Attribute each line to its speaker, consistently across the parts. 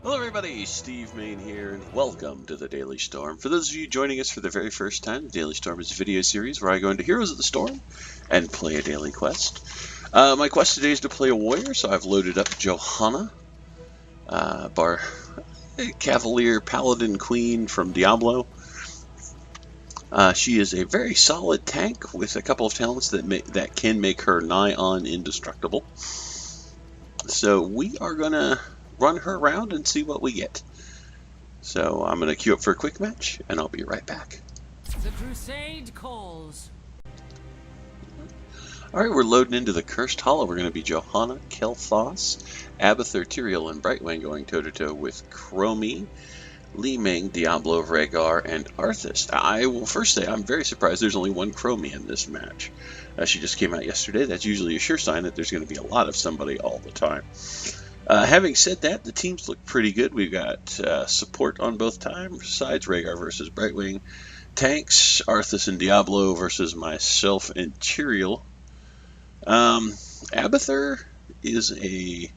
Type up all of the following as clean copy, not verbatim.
Speaker 1: Hello everybody, Steve Mayne here, and welcome to the Daily Storm. For those of you joining us for the very first time, the Daily Storm is a video series where I go into Heroes of the Storm and play a daily quest. My quest today is to play a warrior, so I've loaded up Johanna, Cavalier Paladin Queen from Diablo. She is a very solid tank with a couple of talents that can make her nigh on indestructible. So we are going to run her around and see what we get. So I'm going to queue up for a quick match, and I'll be right back.
Speaker 2: The crusade calls.
Speaker 1: Alright, we're loading into the Cursed Hollow. We're going to be Johanna, Kel'Thas, Abathur, Tyrael, and Brightwing going toe-to-toe with Chromie, Mayne, Diablo, Rhaegar, and Arthas. I will first say I'm very surprised there's only one Chromie in this match. She just came out yesterday. That's usually a sure sign that there's going to be a lot of somebody all the time. Having said that, the teams look pretty good. We've got support on both sides, Rhaegar versus Brightwing. Tanks, Arthas and Diablo versus myself and Tyrael. Abathur is a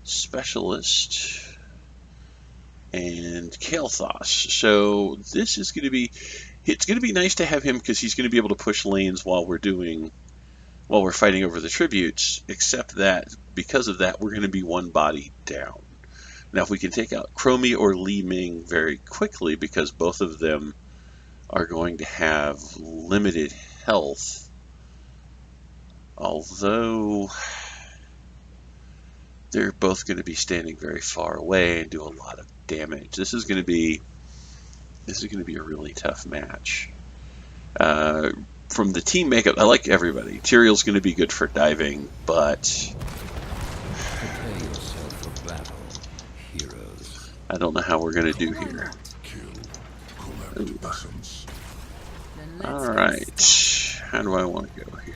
Speaker 1: specialist, and Kel'Thas. So this is going to be, it's going to be nice to have him because he's going to be able to push lanes while we're fighting over the tributes, except that because of that, we're going to be one body down. Now, if we can take out Chromie or Mayne very quickly, because both of them are going to have limited health, although they're both going to be standing very far away and do a lot of damage. This is going to be a really tough match. From the team makeup, I like everybody. Tyrael's going to be good for diving, but
Speaker 3: prepare yourself for battle, heroes.
Speaker 1: I don't know how we're going to do here. Alright, how do I want to go here?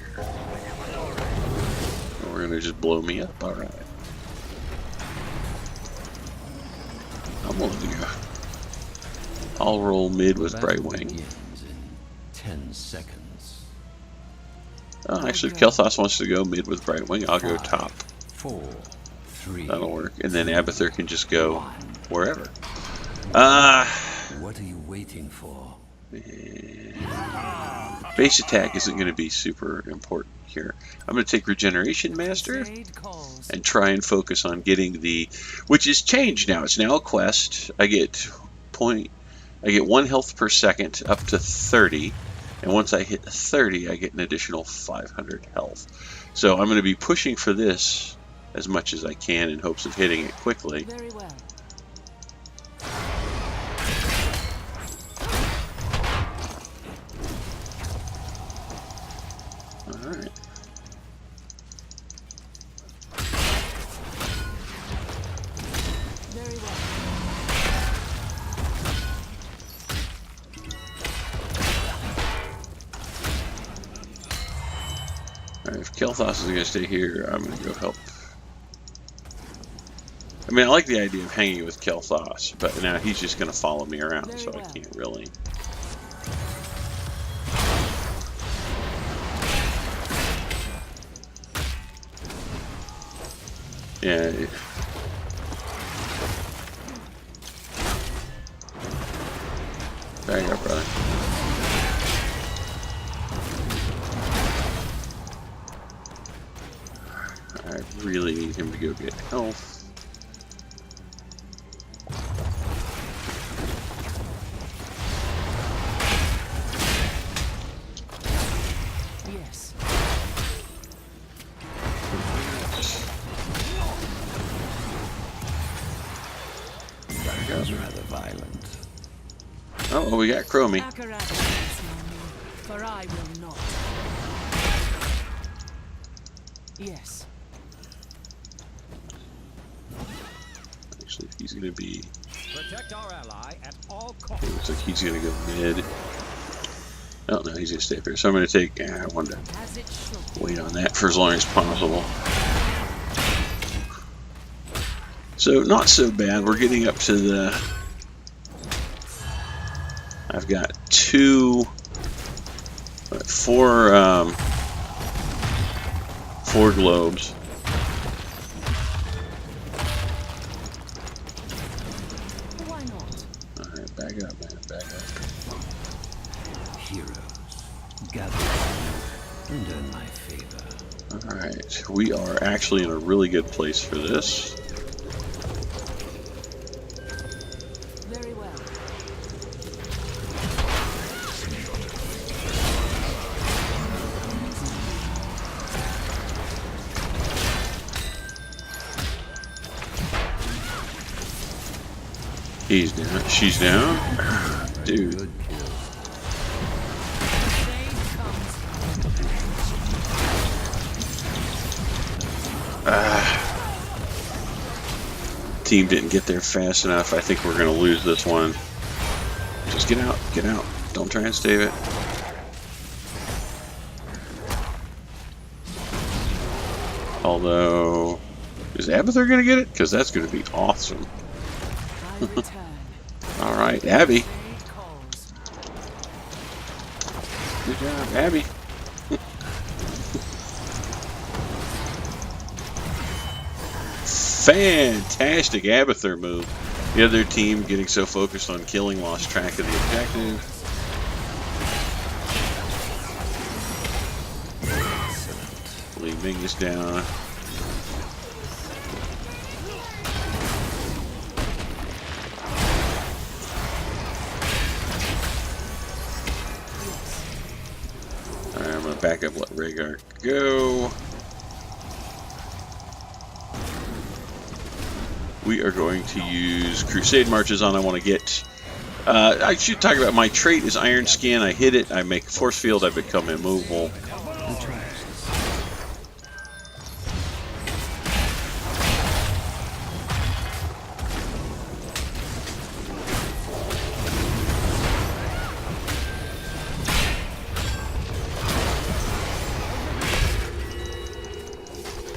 Speaker 1: We're going to just blow me up, alright. I'm willing to go. I'll roll mid with Brightwing.
Speaker 3: Begins in 10 seconds.
Speaker 1: Oh, actually, if Kel'Thas wants to go mid with Brightwing, I'll go top.
Speaker 3: 4, 3.
Speaker 1: That'll work. And then Abathur can just go wherever.
Speaker 3: What are you waiting for?
Speaker 1: Base attack isn't going to be super important here. I'm going to take Regeneration Master and try and focus on getting which is changed now. It's now a quest. I get 1 health per second up to 30. And once I hit 30, I get an additional 500 health. So I'm going to be pushing for this as much as I can in hopes of hitting it quickly.
Speaker 2: Very well.
Speaker 1: Alright.
Speaker 2: Very well.
Speaker 1: Alright, if Kel'Thas is going to stay here, I'm going to go help. I mean, I like the idea of hanging with Kel'Thas, but now he's just going to follow me around, so I can't really. Yeah. Back up, brother. I really need him to go get health.
Speaker 2: Yes.
Speaker 3: That was rather violent.
Speaker 1: Oh, well, we got Chromie.
Speaker 2: For I will not. Yes.
Speaker 1: Actually, he's going to be.
Speaker 4: Protect our ally at all costs.
Speaker 1: It looks like he's going to go mid. Oh no, he's going to stay up here. So I'm going to take. I wanted to wait on that for as long as possible. So not so bad. We're getting up to the. I've got four globes. Back up, man. Back up.
Speaker 3: Heroes, gather round and earn my favor.
Speaker 1: Alright, we are actually in a really good place for this.
Speaker 2: Very well.
Speaker 1: He's down. She's down. Dude.
Speaker 3: Good kill.
Speaker 2: Crusade comes.
Speaker 1: Team didn't get there fast enough. I think we're going to lose this one. Just get out. Get out. Don't try and save it. Although, is Abathur going to get it? Because that's going to be awesome.
Speaker 2: I return.
Speaker 1: All right, Abby.
Speaker 2: Crusade calls.
Speaker 1: Good job, Abby. Fantastic Abathur move. The other team, getting so focused on killing, lost track of the objective. Lee Ming is down. Alright, I'm going to back up, let Rhaegar go. We are going to use Crusade Marches on. I want to get... I should talk about my trait is Iron Skin. I hit it, I make a force field, I become immovable.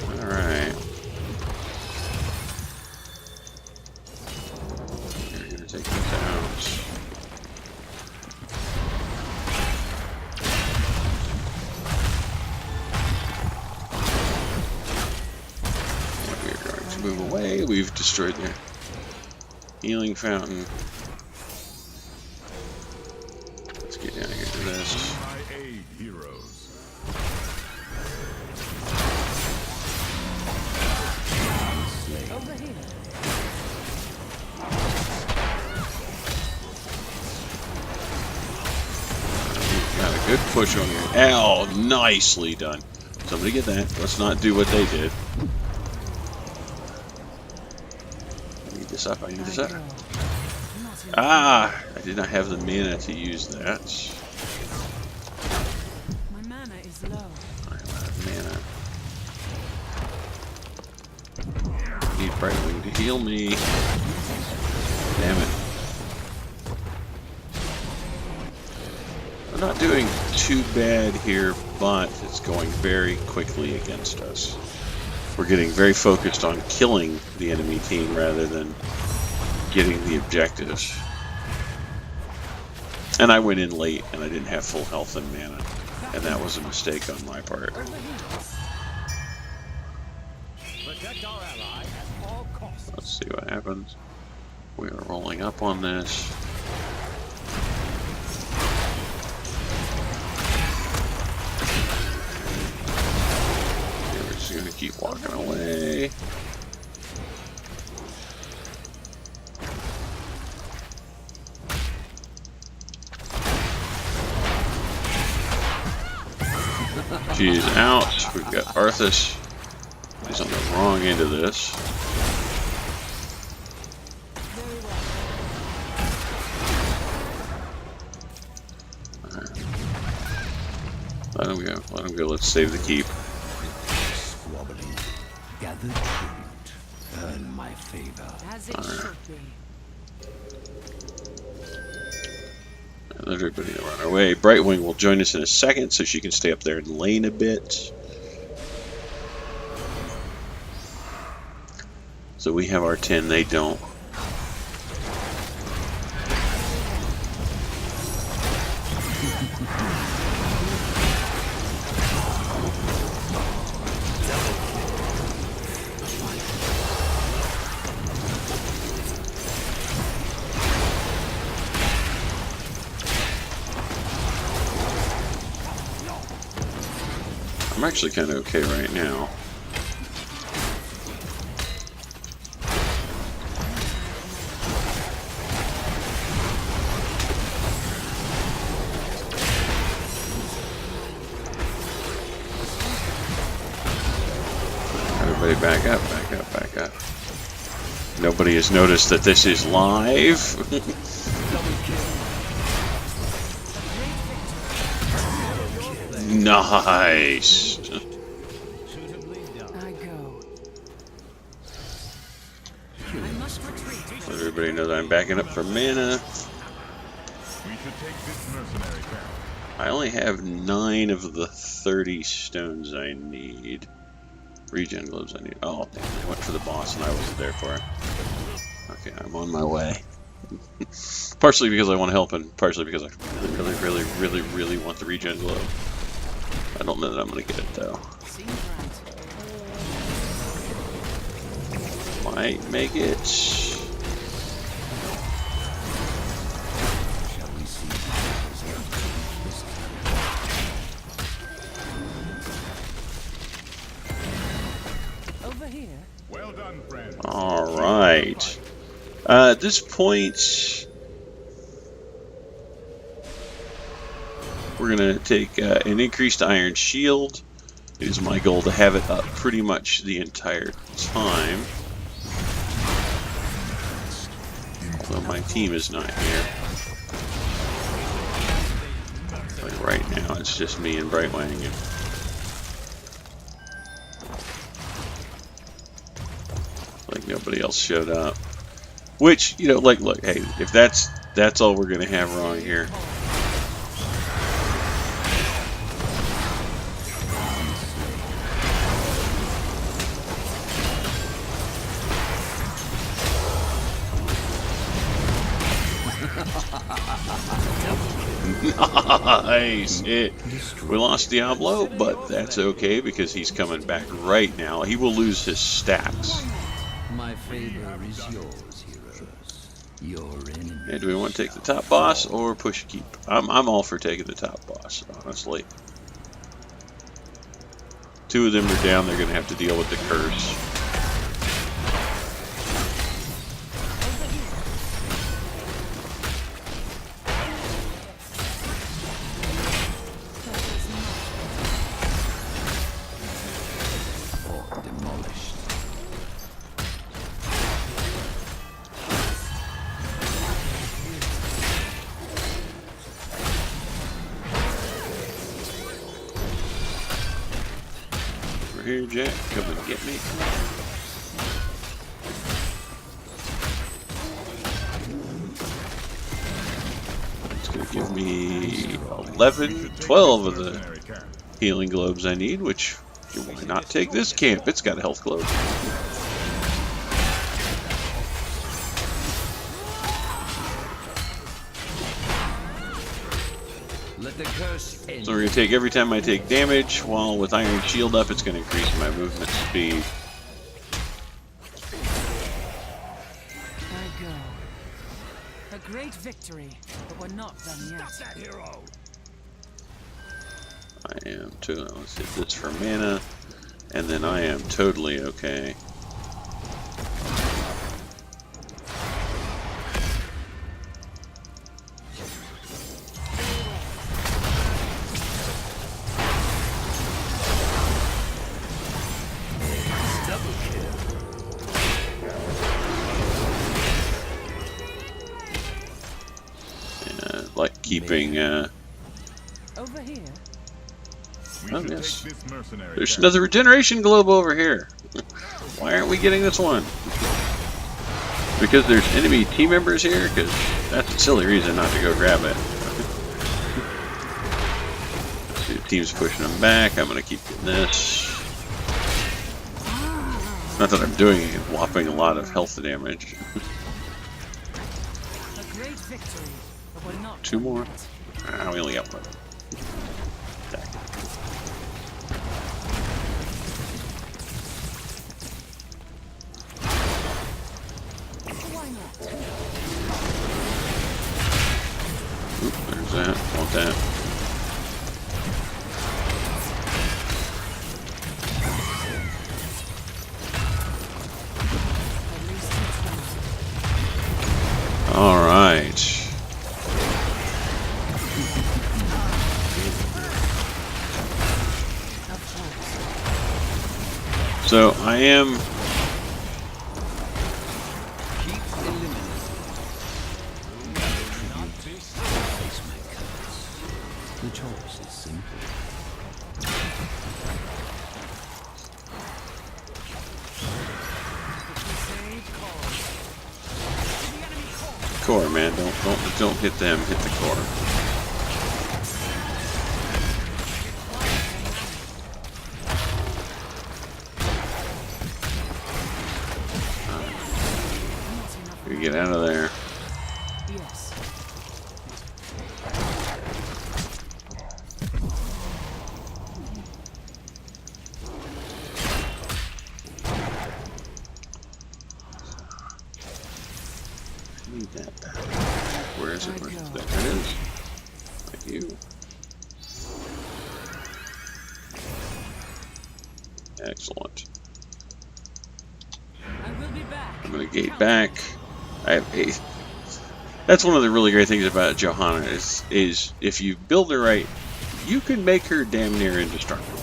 Speaker 1: Alright. You're going to take this out. We're going to move away. We've destroyed their healing fountain. Let's get down here to this.
Speaker 4: My aid, heroes.
Speaker 2: Over here.
Speaker 1: Got a good push on here. Ow, nicely done. Somebody get that. Let's not do what they did. I need this up. I need this up.
Speaker 2: Not in
Speaker 1: Ah, I did not have the mana to use that.
Speaker 2: My mana is low.
Speaker 1: I'm out of mana. I need Brightwing to heal me. Damn it. We're not doing too bad here, but it's going very quickly against us. We're getting very focused on killing the enemy team rather than getting the objectives. And I went in late and I didn't have full health and mana. And that was a mistake on my part.
Speaker 2: Over here.
Speaker 4: Protect our ally at all costs.
Speaker 1: Let's see what happens. We are rolling up on this. Okay, we're just gonna keep walking away. She's out. We've got Arthas. He's on the wrong end of this.
Speaker 2: Very well.
Speaker 1: Let him go. Let him go. Let's save the keep.
Speaker 3: Squabbling, gather tribute, earn my favor.
Speaker 2: As it should be.
Speaker 1: Let everybody run away. Brightwing will join us in a second so she can stay up there and lane a bit. So we have our 10, they don't. I'm actually kind of okay right now. Everybody back up, back up, back up. Nobody has noticed that this is live. Nice.
Speaker 2: I go. I must retreat.
Speaker 1: Let everybody know that I'm backing up for mana.
Speaker 4: We should take this mercenary camp.
Speaker 1: I only have 9 of the 30 stones I need. Regen globes I need. Oh, damn, I went for the boss and I wasn't there for it. Okay, I'm on my way. Partially because I want to help and partially because I really want the regen globe. I don't know that I'm going to get it though.
Speaker 2: Seems right.
Speaker 1: Might make it.
Speaker 3: Shall we see this
Speaker 2: Over here.
Speaker 4: Well done, friends.
Speaker 1: Alright. At this point, we're going to take an increased iron shield. It is my goal to have it up pretty much the entire time. Although my team is not here. Like right now, it's just me and Brightwing. Like nobody else showed up. Which, you know, like, look, hey, if that's all we're gonna have wrong here. Nice. We lost Diablo, but that's okay because he's coming back right now. He will lose his stacks.
Speaker 3: My favor is yours, heroes. Your enemy.
Speaker 1: Yeah, do we want to take the top boss or push keep? I'm all for taking the top boss, honestly. 2 of them are down. They're going to have to deal with the curse.
Speaker 3: Demolished.
Speaker 1: Over here, Jack. Come and get me. It's going to give me 11, 12 of the
Speaker 4: Mercenary camp.
Speaker 1: healing globes I need, which, why not take this camp? It's got a health globe.
Speaker 3: Let the curse end.
Speaker 1: So we're going to take every time I take damage, while with Iron Shield up, it's going to increase my movement speed.
Speaker 2: I go. A great victory, but we're not done yet.
Speaker 4: Stop that hero.
Speaker 1: I am too. Let's hit this for mana, and then I am totally okay. Like keeping.
Speaker 2: Over here.
Speaker 4: We
Speaker 1: Oh,
Speaker 4: should
Speaker 1: yes.
Speaker 4: take this mercenary
Speaker 1: There's
Speaker 4: camp.
Speaker 1: another regeneration globe over here. Why aren't we getting this one? Because there's enemy team members here? Because that's a silly reason not to go grab it. See, the team's pushing them back. I'm going to keep getting this. Not that I'm doing it, whopping a lot of health damage.
Speaker 2: A great victory, but we're not
Speaker 1: 2
Speaker 2: done
Speaker 1: more.
Speaker 2: yet.
Speaker 1: Ah, we only got 1. Attack.
Speaker 2: Why not?
Speaker 1: Oop, there's that. Want that. I am.
Speaker 3: Keep eliminating. Face my curse. The choice is simple.
Speaker 1: Core, man, don't hit them. Hit the core. You get out of there.
Speaker 2: Yes.
Speaker 1: Need that back. Where is it? There it is. Thank you. Excellent.
Speaker 2: I will be back.
Speaker 1: I'm gonna gate back. I have 8. That's one of the really great things about Johanna is if you build her right, you can make her damn near indestructible.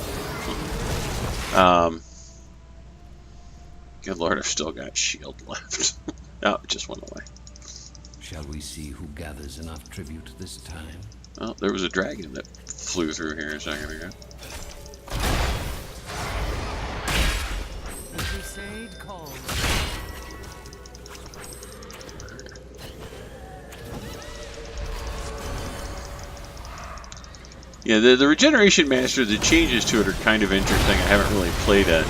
Speaker 1: Good Lord, I've still got shield left. Oh, it just went away.
Speaker 3: Shall we see who gathers enough tribute this time?
Speaker 1: Oh, there was a dragon that flew through here a second ago.
Speaker 2: The crusade calls.
Speaker 1: Yeah, the regeneration master, the changes to it are kind of interesting. I haven't really played a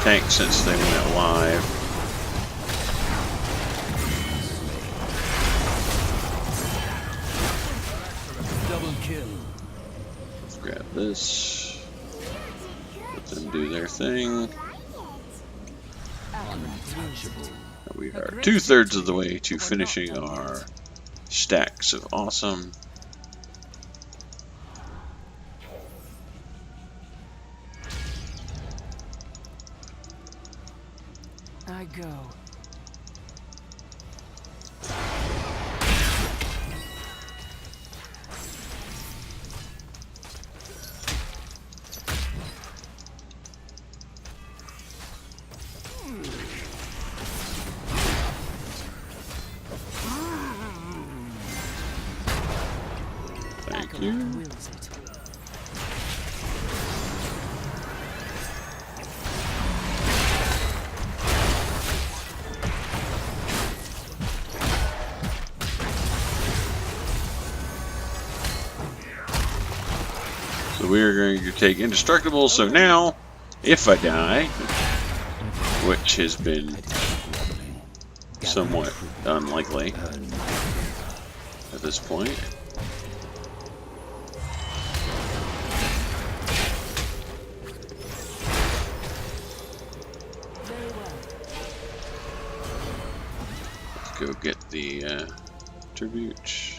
Speaker 1: tank since they went live.
Speaker 3: Double kill.
Speaker 1: Let's grab this. Let them do their thing.
Speaker 3: Untouchable.
Speaker 1: We are 2/3 of the way to finishing our stacks of awesome.
Speaker 2: I go.
Speaker 1: Thank you.
Speaker 2: Wills it.
Speaker 1: So we are going to take Indestructible, so now, if I die, which has been somewhat unlikely at this point, let's go get the tribute.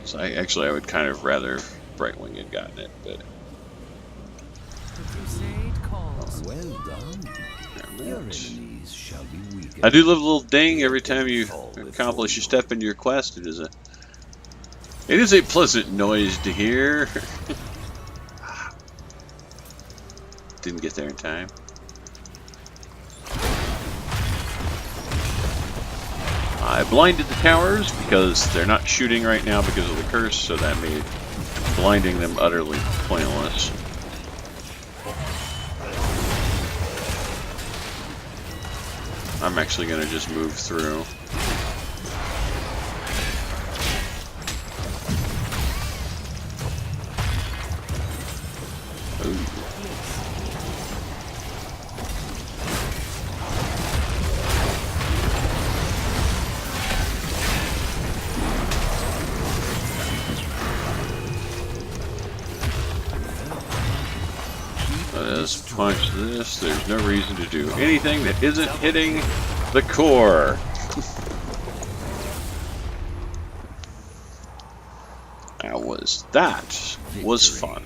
Speaker 1: So I would kind of rather Brightwing had gotten it, but
Speaker 2: The crusade calls.
Speaker 3: Well done. Your enemies shall be weakened.
Speaker 1: I do love a little ding every time you accomplish a step into your quest. It is a pleasant noise to hear. Didn't get there in time. I blinded the towers because they're not shooting right now because of the curse, so that made blinding them utterly pointless. I'm actually going to just move through. Ooh. Let us punch this. There's no reason to do anything that isn't hitting the core. That was fun.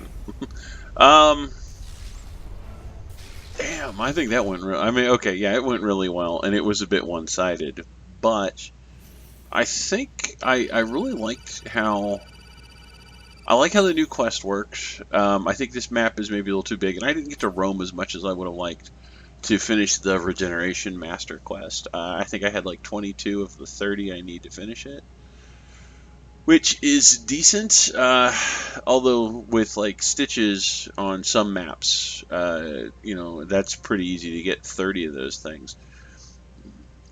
Speaker 1: Damn, I think that went I mean, okay, yeah, it went really well, and it was a bit one-sided, but I think I really liked how I like how the new quest works. I think this map is maybe a little too big, and I didn't get to roam as much as I would have liked to finish the Regeneration Master quest. I think I had like 22 of the 30 I need to finish it, which is decent. Although with like stitches on some maps, that's pretty easy to get 30 of those things.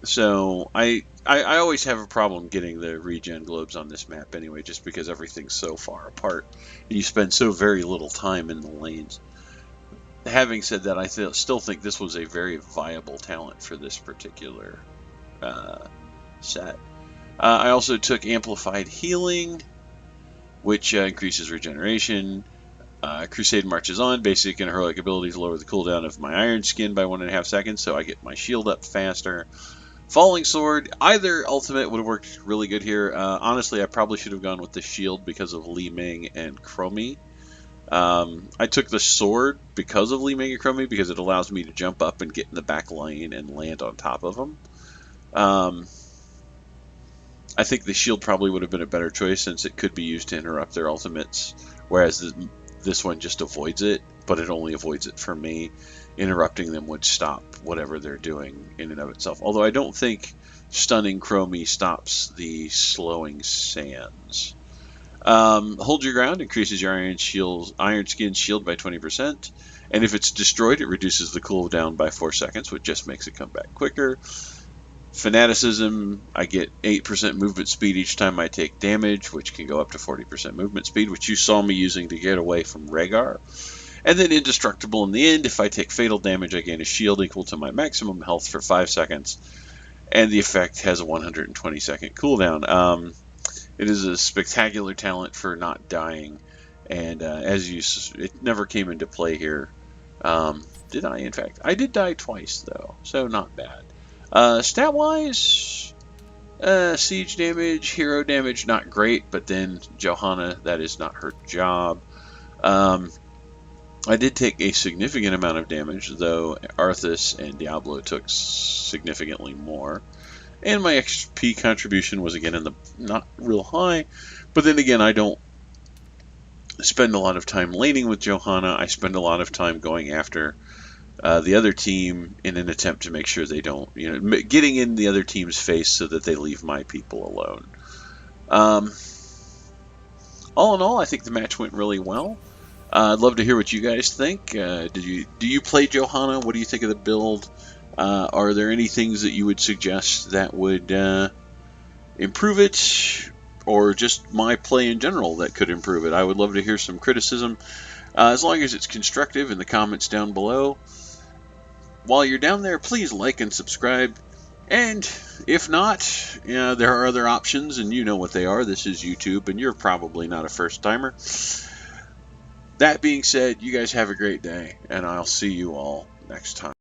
Speaker 1: So I always have a problem getting the regen globes on this map anyway, just because everything's so far apart and you spend so very little time in the lanes. Having said that, I still think this was a very viable talent for this particular set. I also took Amplified Healing, which increases regeneration. Crusade Marches On. Basic and heroic abilities lower the cooldown of my Iron Skin by 1.5 seconds, so I get my shield up faster. Falling Sword, either ultimate would have worked really good here. Honestly, I probably should have gone with the shield because of Mayne and Chromie. I took the sword because of Mayne and Chromie because it allows me to jump up and get in the back lane and land on top of them. I think the shield probably would have been a better choice since it could be used to interrupt their ultimates, whereas this one just avoids it, but it only avoids it for me. Interrupting them would stop whatever they're doing in and of itself. Although I don't think stunning Chromie stops the slowing sands. Hold your ground increases your Iron Skin shield by 20%, and if it's destroyed, it reduces the cooldown by 4 seconds, which just makes it come back quicker. Fanaticism, I get 8% movement speed each time I take damage, which can go up to 40% movement speed, which you saw me using to get away from Rhaegar. And then Indestructible in the end, if I take fatal damage, I gain a shield equal to my maximum health for 5 seconds, and the effect has a 120-second cooldown. It is a spectacular talent for not dying, and it never came into play here. Did I? In fact, I did die twice, though, so not bad. Stat-wise, siege damage, hero damage, not great, but then Johanna, that is not her job. I did take a significant amount of damage, though Arthas and Diablo took significantly more. And my XP contribution was again in the not real high, but then again, I don't spend a lot of time laning with Johanna. I spend a lot of time going after the other team in an attempt to make sure they don't, getting in the other team's face so that they leave my people alone. All in all, I think the match went really well. I'd love to hear what you guys think. Do you play Johanna? What do you think of the build? Are there any things that you would suggest that would improve it, or just my play in general that could improve it? I would love to hear some criticism, as long as it's constructive, in the comments down below. While you're down there, please like and subscribe. And if not, there are other options, and you know what they are. This is YouTube, and you're probably not a first-timer. That being said, you guys have a great day, and I'll see you all next time.